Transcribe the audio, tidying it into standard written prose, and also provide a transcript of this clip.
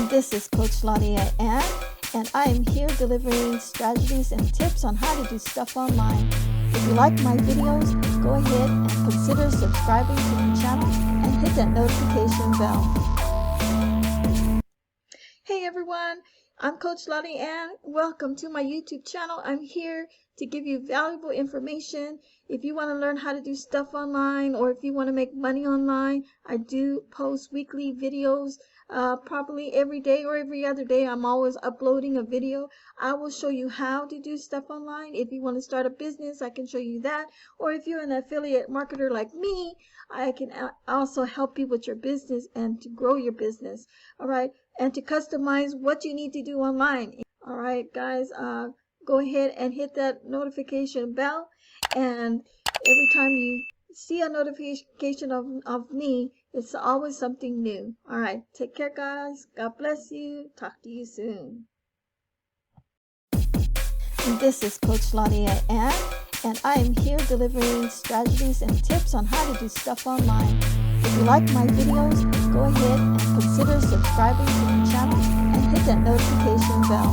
This is Coach Laudiaann, and I am here delivering strategies and tips on how to do stuff online. If you like my videos, go ahead and consider subscribing to my channel and hit that notification bell. Hey everyone, I'm Coach Laudiaann. Welcome to my YouTube channel. I'm here to give you valuable information. If you want to learn how to do stuff online, or if you want to make money online, I do post weekly videos. Probably every day or every other day. I'm always uploading a video. I will show you how to do stuff online. If you want to start a business, I can show you that. Or if you're an affiliate marketer like me, I can also help you with your business and to grow your business. All right. And to customize what you need to do online. All right, guys, go ahead and hit that notification bell. And every time you see a notification of me, it's always something new. All right, take care, guys. God bless you. Talk to you soon. This is Coach Laudiaann, and I am here delivering strategies and tips on how to do stuff online. If you like my videos, go ahead and consider subscribing to my channel and hit that notification bell.